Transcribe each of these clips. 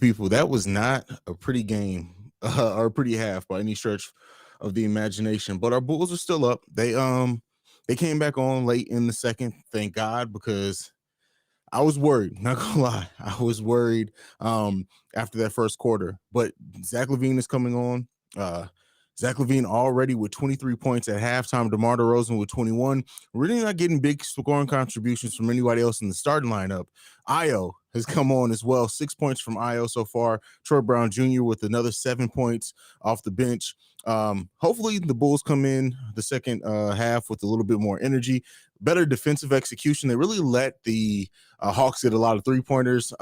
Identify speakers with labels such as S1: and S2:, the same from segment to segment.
S1: People, that was not a pretty game or a pretty half by any stretch of the imagination. But our Bulls are still up. They came back on late in the second, thank God, because I was worried, not gonna lie. I was worried after that first quarter. But Zach LaVine is coming on. Uh Zach LaVine already with 23 points at halftime. DeMar DeRozan with 21. Really not getting big scoring contributions from anybody else in the starting lineup. Io has come on as well. 6 points from Io so far. Troy Brown Jr. with another 7 points off the bench. Hopefully the Bulls come in the second half with a little bit more energy, better defensive execution. They really let the Hawks get a lot of 3-pointers.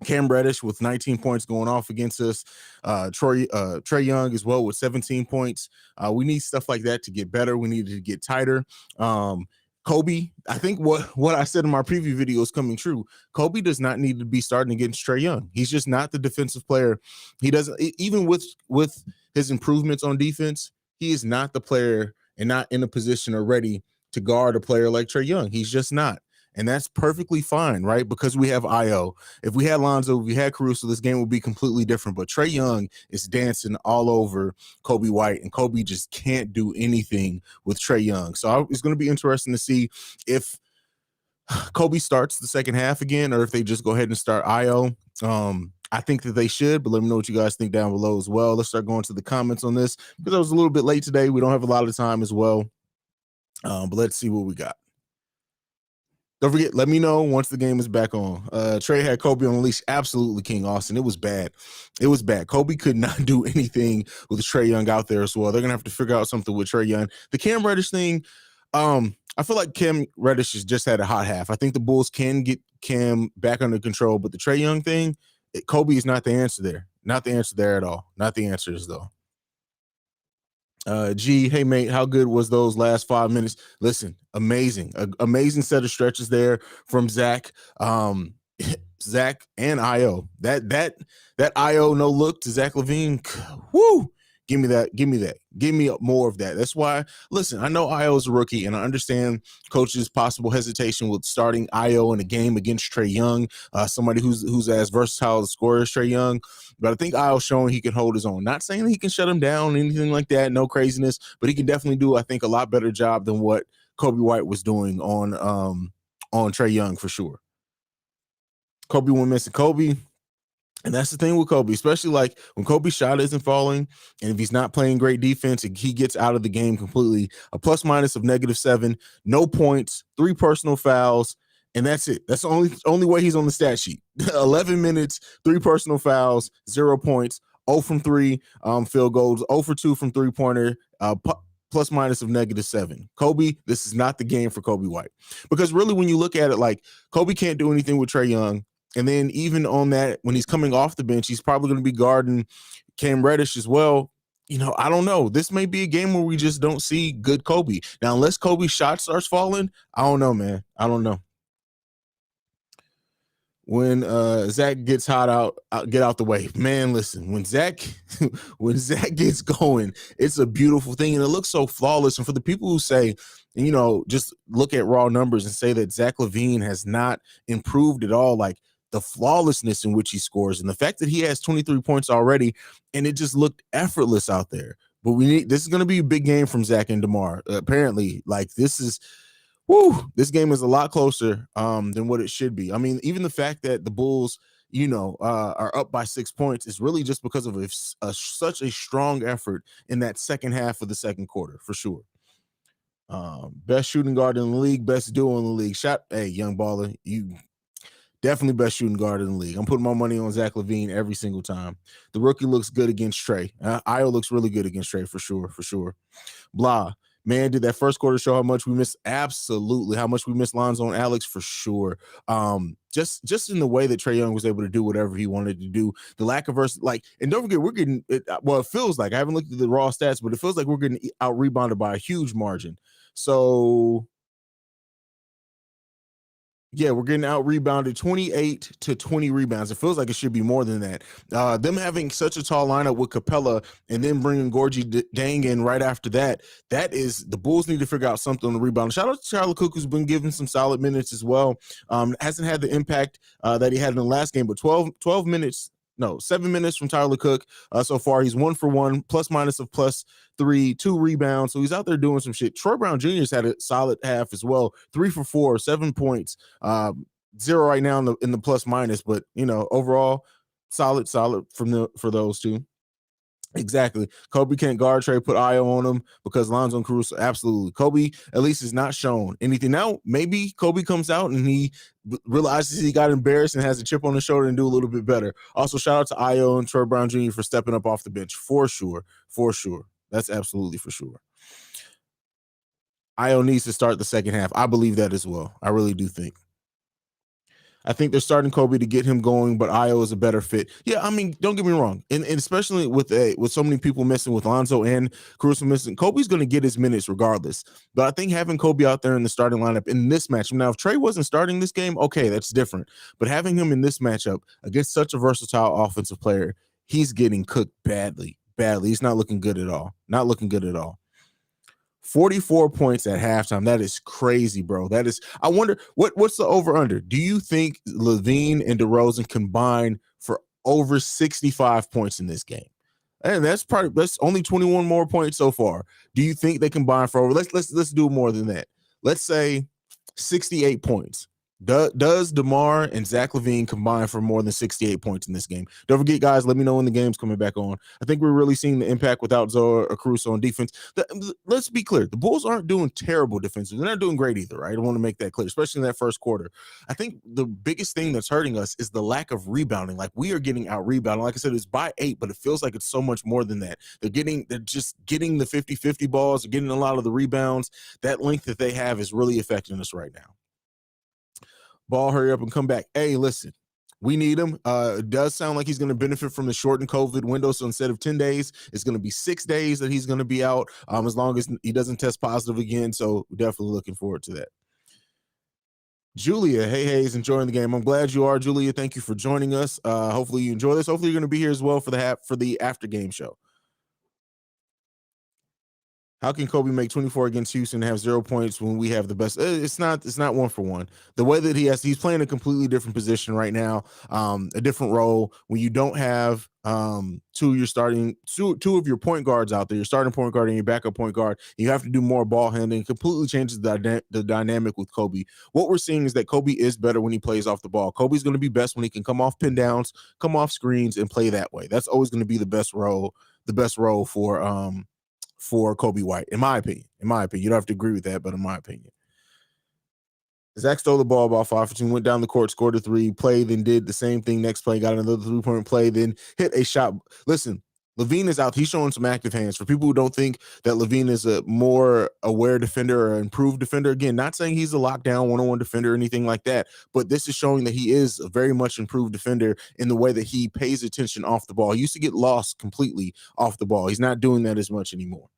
S1: Cam Reddish with 19 points going off against us. Trae Young as well with 17 points. We need stuff like that to get better. We need to get tighter. Kobe, I think what I said in my preview video is coming true. Kobe does not need to be starting against Trae Young. He's just not the defensive player. He doesn't, even with his improvements on defense, he is not the player and not in a position or ready to guard a player like Trae Young. He's just not. And that's perfectly fine, right? Because we have Io. If we had Lonzo, if we had Caruso, this game would be completely different. But Trae Young is dancing all over Kobe White, and Kobe just can't do anything with Trae Young. So it's going to be interesting to see if Kobe starts the second half again, or if they just go ahead and start Io. I think that they should, but let me know what you guys think down below as well. Let's start going to the comments on this because I was a little bit late today. We don't have a lot of time as well. But let's see what we got. Don't forget, let me know once the game is back on. Trae had Kobe on the leash. Absolutely, King Austin. It was bad. It was bad. Kobe could not do anything with Trae Young out there as well. They're going to have to figure out something with Trae Young. The Cam Reddish thing, I feel like Cam Reddish has just had a hot half. I think the Bulls can get Cam back under control, but the Trae Young thing, Kobe is not the answer there. Not the answer there at all. Not the answers, though. Hey mate, how good was those last 5 minutes? Listen, amazing, amazing set of stretches there from Zach, Zach and Io. That Io no look to Zach LaVine. Woo! Give me that. Give me more of that. That's why. Listen, I know Io is a rookie, and I understand coaches' possible hesitation with starting Io in a game against Trae Young, somebody who's as versatile as a scorer as Trae Young. But I think Io's showing he can hold his own. Not saying that he can shut him down, anything like that, no craziness, but he can definitely do, I think, a lot better job than what Kobe White was doing on Trae Young for sure. Kobe went missing. Kobe. And that's the thing with Kobe, especially like when Kobe's shot isn't falling and if he's not playing great defense and he gets out of the game completely, a plus minus of -7, no points, 3 personal fouls, and that's it. That's the only way he's on the stat sheet. 11 minutes, 3 personal fouls, 0 points, 0 from 3 field goals, 0 for 2 from three-pointer, plus minus of -7. Kobe, this is not the game for Kobe White. Because really when you look at it, like Kobe can't do anything with Trae Young. And then even on that, when he's coming off the bench, he's probably going to be guarding Cam Reddish as well. I don't know. This may be a game where we just don't see good Kobe. Now, unless Kobe's shot starts falling, I don't know, man. I don't know. When Zach gets hot get out the way. Man, listen, when Zach gets going, it's a beautiful thing. And it looks so flawless. And for the people who say, just look at raw numbers and say that Zach LaVine has not improved at all, like the flawlessness in which he scores and the fact that he has 23 points already and it just looked effortless out there. But this is going to be a big game from Zach and DeMar. Apparently, like this game is a lot closer than what it should be. I mean, even the fact that the Bulls, are up by 6 points is really just because of such a strong effort in that second half of the second quarter, for sure. Best shooting guard in the league, best duo in the league. Hey, young baller, you definitely best shooting guard in the league. I'm putting my money on Zach LaVine every single time. The rookie looks good against Trae. Io looks really good against Trae for sure. Blah. Man, did that first quarter show how much we missed? Absolutely. How much we missed Lonzo and Alex for sure. Just in the way that Trae Young was able to do whatever he wanted to do. The lack of and don't forget, we're getting it feels like, I haven't looked at the raw stats, but it feels like we're getting out rebounded by a huge margin. So Yeah, we're getting out rebounded 28 to 20 rebounds. It feels like it should be more than that. Them having such a tall lineup with Capella and then bringing Gorgie Dang in right after that, that is the Bulls need to figure out something on the rebound. Shout out to Charlie Cook, who's been given some solid minutes as well. Hasn't had the impact that he had in the last game, but 12 minutes. No, 7 minutes from Tyler Cook so far. He's 1 for 1, plus minus of +3, 2 rebounds. So he's out there doing some shit. Troy Brown Jr. has had a solid half as well. 3 for 4, 7 points. 0 right now in the plus minus, but overall solid for those two. Exactly. Kobe can't guard Trey, put Io on him because Lonzo and Caruso. Absolutely. Kobe at least is not shown anything. Now, maybe Kobe comes out and he realizes he got embarrassed and has a chip on his shoulder and do a little bit better. Also, shout out to Io and Troy Brown Jr. for stepping up off the bench. For sure. That's absolutely for sure. Io needs to start the second half. I believe that as well. I really do think. I think they're starting Kobe to get him going, but Io is a better fit. Yeah, I mean, don't get me wrong, and especially with so many people missing, with Lonzo and Caruso missing, Kobe's going to get his minutes regardless. But I think having Kobe out there in the starting lineup in this matchup, now if Trey wasn't starting this game, okay, that's different. But having him in this matchup against such a versatile offensive player, he's getting cooked badly. He's not looking good at all. 44 points at halftime. That is crazy, bro. That is, I wonder what's the over under. Do you think LaVine and DeRozan combine for over 65 points in this game? And that's only 21 more points so far. Do you think they combine for over? Let's do more than that. Let's say 68 points. Does DeMar and Zach LaVine combine for more than 68 points in this game? Don't forget, guys, let me know when the game's coming back on. I think we're really seeing the impact without Zoe or Caruso on defense. Let's be clear. The Bulls aren't doing terrible defensively. They're not doing great either, right? I want to make that clear, especially in that first quarter. I think the biggest thing that's hurting us is the lack of rebounding. Like, we are getting out rebounded. Like I said, it's by 8, but it feels like it's so much more than that. They're just getting the 50-50 balls, they're getting a lot of the rebounds. That length that they have is really affecting us right now. Ball, hurry up and come back. Hey, listen, we need him. It does sound like he's going to benefit from the shortened COVID window. So instead of 10 days, it's going to be 6 days that he's going to be out, as long as he doesn't test positive again. So we're definitely looking forward to that. Julia, hey, Haize, enjoying the game. I'm glad you are, Julia. Thank you for joining us. Hopefully you enjoy this. Hopefully you're going to be here as well for the after game show. How can Kobe make 24 against Houston and have 0 points when we have the best? It's not 1 for 1. The way that he's playing a completely different position right now, a different role. When you don't have two of your point guards out there, your starting point guard and your backup point guard, you have to do more ball handling. Completely changes the dynamic with Kobe. What we're seeing is that Kobe is better when he plays off the ball. Kobe's going to be best when he can come off pin downs, come off screens, and play that way. That's always going to be the best role for Kobe White, in my opinion. You don't have to agree with that, but in my opinion. Zach stole the ball about 5 for 2, went down the court, scored a 3, played, then did the same thing next play, got another 3-point play, then hit a shot. Listen, LaVine is out. He's showing some active hands. For people who don't think that LaVine is a more aware defender or improved defender, again, not saying he's a lockdown one-on-one defender or anything like that, but this is showing that he is a very much improved defender in the way that he pays attention off the ball. He used to get lost completely off the ball. He's not doing that as much anymore.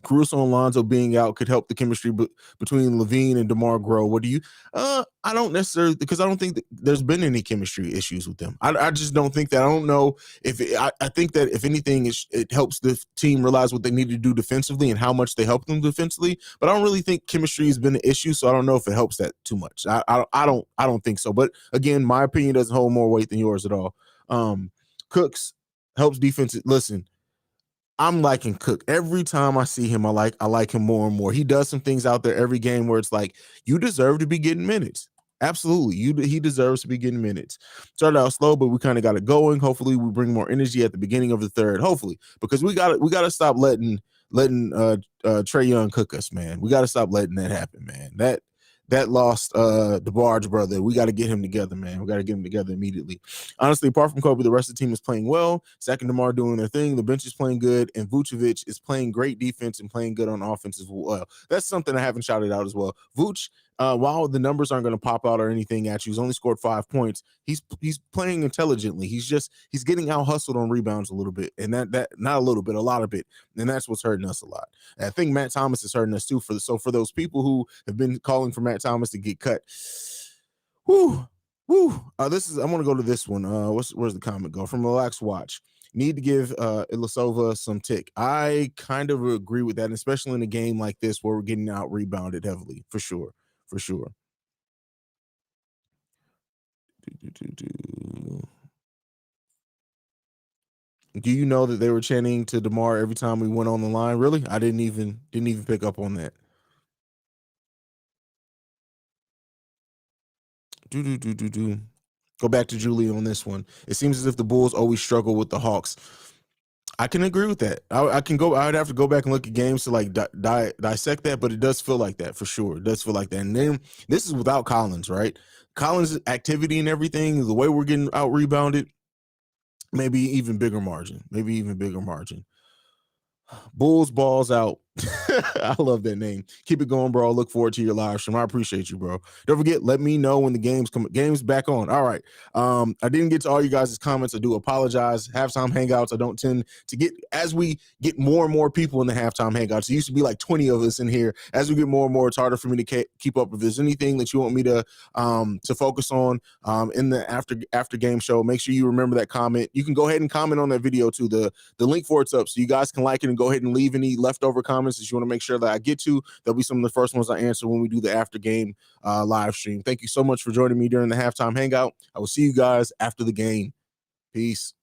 S1: Caruso and Lonzo being out could help the chemistry between LaVine and DeMar grow. What do you? I don't necessarily, because I don't think that there's been any chemistry issues with them. I just don't think that. I don't know if I think that if anything, it helps the team realize what they need to do defensively and how much they help them defensively. But I don't really think chemistry has been an issue, so I don't know if it helps that too much. I don't think so. But again, my opinion doesn't hold more weight than yours at all. Cooks helps defense. Listen, I'm liking Cook. Every time I see him, I like him more and more. He does some things out there every game where it's like, you deserve to be getting minutes. Absolutely. He deserves to be getting minutes. Started out slow, but we kind of got it going. Hopefully we bring more energy at the beginning of the third. Hopefully, because we got to stop letting Trae Young cook us, man. We got to stop letting that happen, man. That lost the Barge brother. We got to get him together, man. We got to get him together immediately. Honestly, apart from Kobe, the rest of the team is playing well. Zach and DeMar doing their thing. The bench is playing good, and Vucevic is playing great defense and playing good on offense as well. That's something I haven't shouted out as well. Vooch, while the numbers aren't going to pop out or anything at you, he's only scored 5 points. He's playing intelligently. He's getting out hustled on rebounds a little bit, and that not a little bit, a lot of it, and that's what's hurting us a lot. And I think Matt Thomas is hurting us too. For those people who have been calling for Matt Thomas to get cut, whoo. I'm going to go to this one. Where's the comment go? From Relax Watch. Need to give Ilyasova some tick. I kind of agree with that, especially in a game like this where we're getting out rebounded heavily, for sure. Do you know that they were chanting to DeMar every time we went on the line? Really? I didn't even pick up on that. Go back to Julie on this one. It seems as if the Bulls always struggle with the Hawks. I can agree with that. I'd have to go back and look at games to like dissect that, but it does feel like that for sure. It does feel like that. And then this is without Collins, right? Collins' activity and everything, the way we're getting out rebounded, maybe even bigger margin. Bulls balls out. I love that name. Keep it going, bro. I look forward to your live stream. I appreciate you, bro. Don't forget, let me know when the game's back on. All right. I didn't get to all you guys' comments. I do apologize. Halftime hangouts, I don't tend to get, as we get more and more people in the halftime hangouts. It used to be like 20 of us in here. As we get more and more, it's harder for me to keep up. If there's anything that you want me to focus on in the after game show, make sure you remember that comment. You can go ahead and comment on that video too. The link for it's up, so you guys can like it and go ahead and leave any leftover comments that you want to make sure that I get to. They'll be some of the first ones I answer when we do the after game live stream. Thank you so much for joining me during the halftime hangout. I will see you guys after the game. Peace.